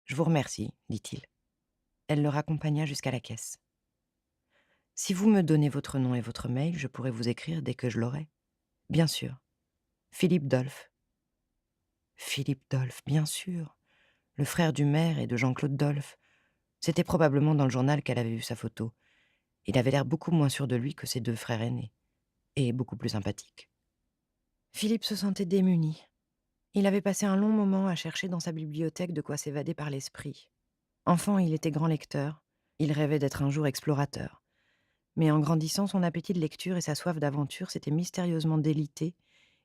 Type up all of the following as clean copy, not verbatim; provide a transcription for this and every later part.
Je vous remercie, dit-il. Elle le raccompagna jusqu'à la caisse. Si vous me donnez votre nom et votre mail, je pourrai vous écrire dès que je l'aurai. Bien sûr. Philippe Dolph. Philippe Dolph, bien sûr. Le frère du maire et de Jean-Claude Dolph. C'était probablement dans le journal qu'elle avait vu sa photo. Il avait l'air beaucoup moins sûr de lui que ses deux frères aînés. Et beaucoup plus sympathique. Philippe se sentait démuni. Il avait passé un long moment à chercher dans sa bibliothèque de quoi s'évader par l'esprit. Enfant, il était grand lecteur. Il rêvait d'être un jour explorateur. Mais en grandissant, son appétit de lecture et sa soif d'aventure s'étaient mystérieusement délités,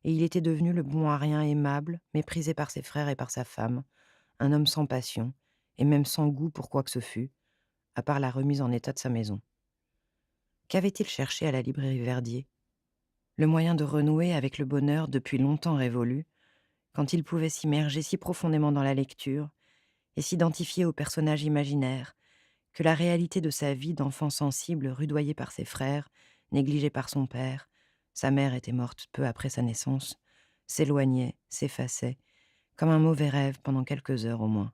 et il était devenu le bon à rien aimable, méprisé par ses frères et par sa femme, un homme sans passion, et même sans goût pour quoi que ce fût, à part la remise en état de sa maison. Qu'avait-il cherché à la librairie Verdier? Le moyen de renouer avec le bonheur depuis longtemps révolu, quand il pouvait s'immerger si profondément dans la lecture, et s'identifier au personnage imaginaire, que la réalité de sa vie d'enfant sensible rudoyé par ses frères, négligé par son père, sa mère était morte peu après sa naissance, s'éloignait, s'effaçait, comme un mauvais rêve pendant quelques heures au moins.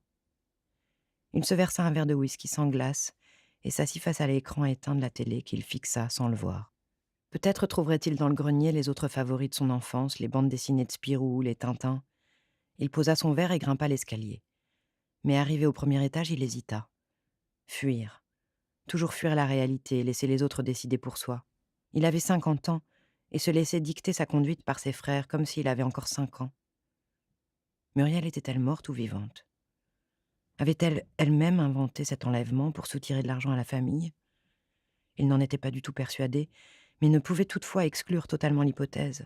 Il se versa un verre de whisky sans glace et s'assit face à l'écran éteint de la télé qu'il fixa sans le voir. Peut-être trouverait-il dans le grenier les autres favoris de son enfance, les bandes dessinées de Spirou, les Tintins. Il posa son verre et grimpa l'escalier. Mais arrivé au premier étage, il hésita. Fuir. Toujours fuir la réalité, laisser les autres décider pour soi. Il avait 50 ans et se laissait dicter sa conduite par ses frères comme s'il avait encore 5 ans. Muriel était-elle morte ou vivante? Avait-elle elle-même inventé cet enlèvement pour soutirer de l'argent à la famille? Il n'en était pas du tout persuadé, mais ne pouvait toutefois exclure totalement l'hypothèse.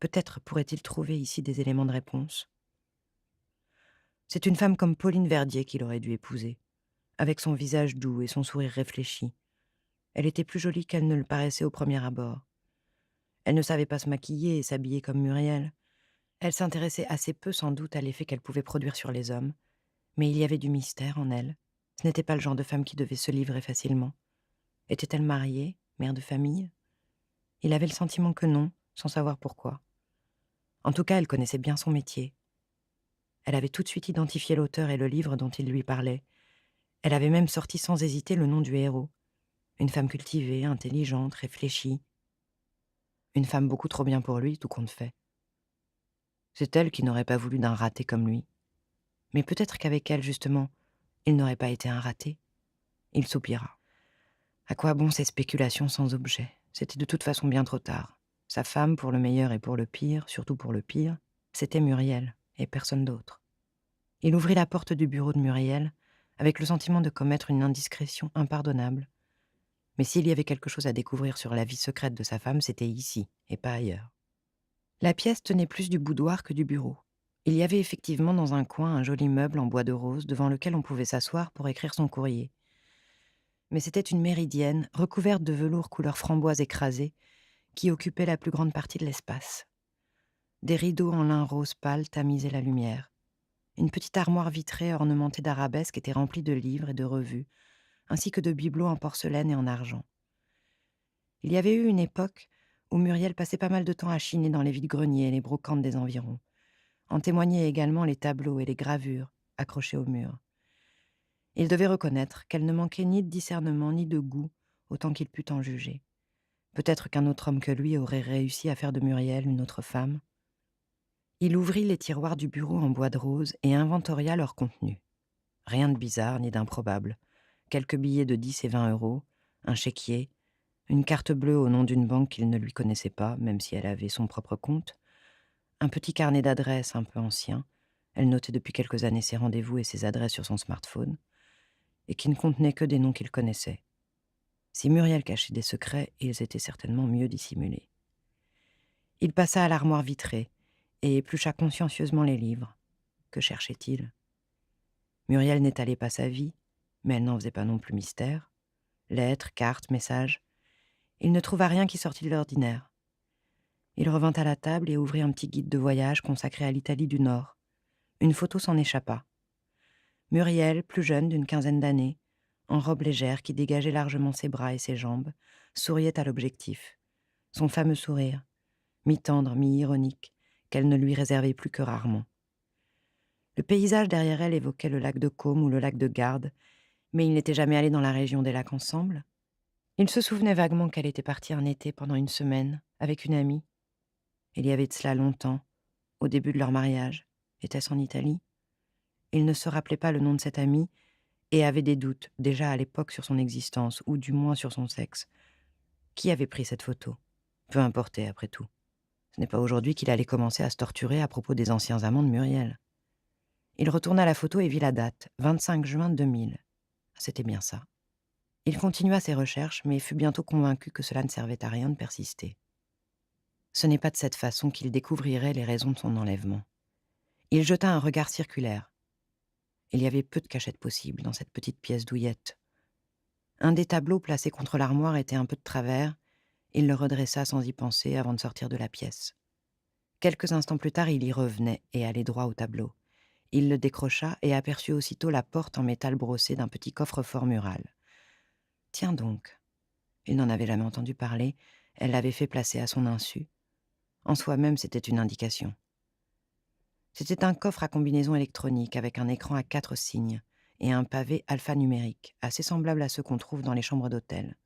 Peut-être pourrait-il trouver ici des éléments de réponse. C'est une femme comme Pauline Verdier qu'il aurait dû épouser, avec son visage doux et son sourire réfléchi. Elle était plus jolie qu'elle ne le paraissait au premier abord. Elle ne savait pas se maquiller et s'habiller comme Muriel. Elle s'intéressait assez peu sans doute à l'effet qu'elle pouvait produire sur les hommes, mais il y avait du mystère en elle. Ce n'était pas le genre de femme qui devait se livrer facilement. Était-elle mariée, mère de famille? Il avait le sentiment que non, sans savoir pourquoi. En tout cas, elle connaissait bien son métier. Elle avait tout de suite identifié l'auteur et le livre dont il lui parlait. Elle avait même sorti sans hésiter le nom du héros. Une femme cultivée, intelligente, réfléchie. Une femme beaucoup trop bien pour lui, tout compte fait. C'est elle qui n'aurait pas voulu d'un raté comme lui. Mais peut-être qu'avec elle, justement, il n'aurait pas été un raté. Il soupira. À quoi bon ces spéculations sans objet? C'était de toute façon bien trop tard. Sa femme, pour le meilleur et pour le pire, surtout pour le pire, c'était Muriel, et personne d'autre. Il ouvrit la porte du bureau de Muriel, avec le sentiment de commettre une indiscrétion impardonnable. Mais s'il y avait quelque chose à découvrir sur la vie secrète de sa femme, c'était ici, et pas ailleurs. La pièce tenait plus du boudoir que du bureau. Il y avait effectivement dans un coin un joli meuble en bois de rose devant lequel on pouvait s'asseoir pour écrire son courrier. Mais c'était une méridienne, recouverte de velours couleur framboise écrasée, qui occupait la plus grande partie de l'espace. Des rideaux en lin rose pâle tamisaient la lumière. Une petite armoire vitrée ornementée d'arabesques était remplie de livres et de revues, ainsi que de bibelots en porcelaine et en argent. Il y avait eu une époque où Muriel passait pas mal de temps à chiner dans les vides-greniers et les brocantes des environs. En témoignaient également les tableaux et les gravures accrochés au mur. Il devait reconnaître qu'elle ne manquait ni de discernement ni de goût, autant qu'il put en juger. Peut-être qu'un autre homme que lui aurait réussi à faire de Muriel une autre femme. Il ouvrit les tiroirs du bureau en bois de rose et inventoria leur contenu. Rien de bizarre ni d'improbable. Quelques billets de 10 et 20 euros, un chéquier, une carte bleue au nom d'une banque qu'il ne lui connaissait pas, même si elle avait son propre compte, un petit carnet d'adresses un peu ancien, elle notait depuis quelques années ses rendez-vous et ses adresses sur son smartphone, et qui ne contenait que des noms qu'il connaissait. Si Muriel cachait des secrets, ils étaient certainement mieux dissimulés. Il passa à l'armoire vitrée et éplucha consciencieusement les livres. Que cherchait-il? Muriel n'étalait pas sa vie, mais elle n'en faisait pas non plus mystère. Lettres, cartes, messages. Il ne trouva rien qui sortît de l'ordinaire. Il revint à la table et ouvrit un petit guide de voyage consacré à l'Italie du Nord. Une photo s'en échappa. Muriel, plus jeune d'une quinzaine d'années, en robe légère qui dégageait largement ses bras et ses jambes, souriait à l'objectif. Son fameux sourire, mi-tendre, mi-ironique, qu'elle ne lui réservait plus que rarement. Le paysage derrière elle évoquait le lac de Caume ou le lac de Garde, mais il n'était jamais allé dans la région des lacs ensemble. Il se souvenait vaguement qu'elle était partie un été pendant une semaine, avec une amie. Il y avait de cela longtemps, au début de leur mariage. Était-ce en Italie? Il ne se rappelait pas le nom de cette amie et avait des doutes, déjà à l'époque, sur son existence, ou du moins sur son sexe. Qui avait pris cette photo? Peu importait, après tout. Ce n'est pas aujourd'hui qu'il allait commencer à se torturer à propos des anciens amants de Muriel. Il retourna la photo et vit la date, 25 juin 2000. C'était bien ça. Il continua ses recherches, mais fut bientôt convaincu que cela ne servait à rien de persister. Ce n'est pas de cette façon qu'il découvrirait les raisons de son enlèvement. Il jeta un regard circulaire. Il y avait peu de cachettes possibles dans cette petite pièce douillette. Un des tableaux placés contre l'armoire était un peu de travers. Il le redressa sans y penser avant de sortir de la pièce. Quelques instants plus tard, il y revenait et allait droit au tableau. Il le décrocha et aperçut aussitôt la porte en métal brossé d'un petit coffre-fort mural. Tiens donc, il n'en avait jamais entendu parler, elle l'avait fait placer à son insu. En soi-même, c'était une indication. C'était un coffre à combinaison électronique avec un écran à 4 signes et un pavé alphanumérique, assez semblable à ceux qu'on trouve dans les chambres d'hôtel.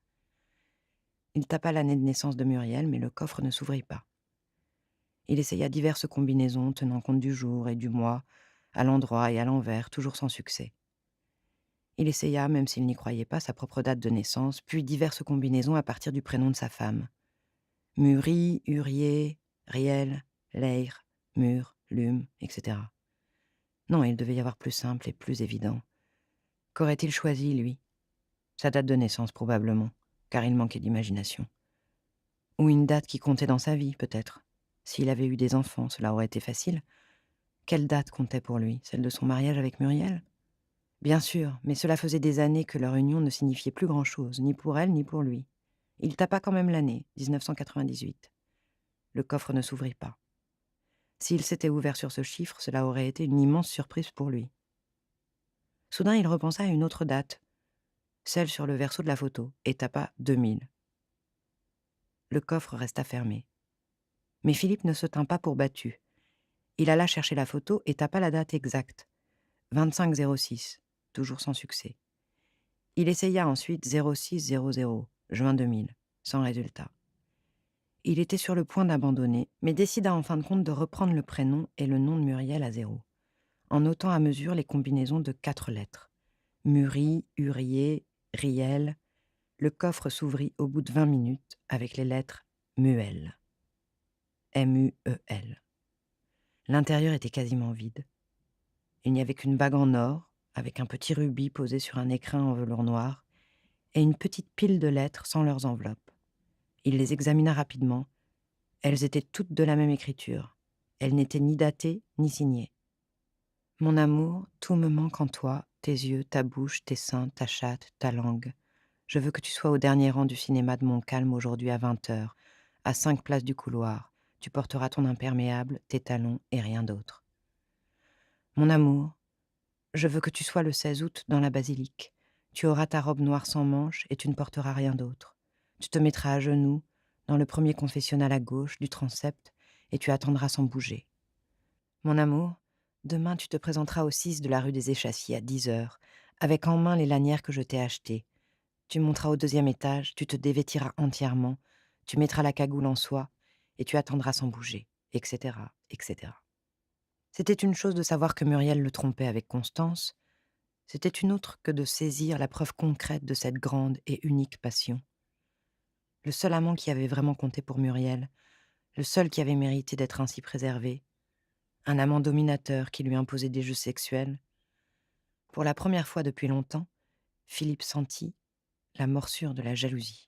Il tapa l'année de naissance de Muriel, mais le coffre ne s'ouvrit pas. Il essaya diverses combinaisons tenant compte du jour et du mois, à l'endroit et à l'envers, toujours sans succès. Il essaya, même s'il n'y croyait pas, sa propre date de naissance, puis diverses combinaisons à partir du prénom de sa femme. Muri, Urier, Riel, Leir, Mur, Lume, etc. Non, il devait y avoir plus simple et plus évident. Qu'aurait-il choisi, lui? Sa date de naissance, probablement, car il manquait d'imagination. Ou une date qui comptait dans sa vie, peut-être. S'il avait eu des enfants, cela aurait été facile. Quelle date comptait pour lui? Celle de son mariage avec Muriel? Bien sûr, mais cela faisait des années que leur union ne signifiait plus grand-chose, ni pour elle, ni pour lui. Il tapa quand même l'année, 1998. Le coffre ne s'ouvrit pas. S'il s'était ouvert sur ce chiffre, cela aurait été une immense surprise pour lui. Soudain, il repensa à une autre date, celle sur le verso de la photo, et tapa 2000. Le coffre resta fermé. Mais Philippe ne se tint pas pour battu. Il alla chercher la photo et tapa la date exacte, 25-06, toujours sans succès. Il essaya ensuite 0600, juin 2000, sans résultat. Il était sur le point d'abandonner, mais décida en fin de compte de reprendre le prénom et le nom de Muriel à zéro, en notant à mesure les combinaisons de 4 lettres. Muri, Urier, Riel. Le coffre s'ouvrit au bout de 20 minutes avec les lettres Muel. M-U-E-L. L'intérieur était quasiment vide. Il n'y avait qu'une bague en or, avec un petit rubis posé sur un écrin en velours noir, et une petite pile de lettres sans leurs enveloppes. Il les examina rapidement. Elles étaient toutes de la même écriture. Elles n'étaient ni datées, ni signées. Mon amour, tout me manque en toi, tes yeux, ta bouche, tes seins, ta chatte, ta langue. Je veux que tu sois au dernier rang du cinéma de Montcalm aujourd'hui à 20h, à 5 places du couloir. Tu porteras ton imperméable, tes talons et rien d'autre. Mon amour, je veux que tu sois le 16 août dans la basilique. Tu auras ta robe noire sans manches et tu ne porteras rien d'autre. Tu te mettras à genoux, dans le premier confessionnal à gauche du transept, et tu attendras sans bouger. Mon amour, demain tu te présenteras au 6 de la rue des Échassiers à 10h, avec en main les lanières que je t'ai achetées. Tu monteras au 2e étage, tu te dévêtiras entièrement, tu mettras la cagoule en soie, et tu attendras sans bouger, etc., etc. C'était une chose de savoir que Muriel le trompait avec Constance, c'était une autre que de saisir la preuve concrète de cette grande et unique passion. Le seul amant qui avait vraiment compté pour Muriel, le seul qui avait mérité d'être ainsi préservé, un amant dominateur qui lui imposait des jeux sexuels. Pour la première fois depuis longtemps, Philippe sentit la morsure de la jalousie.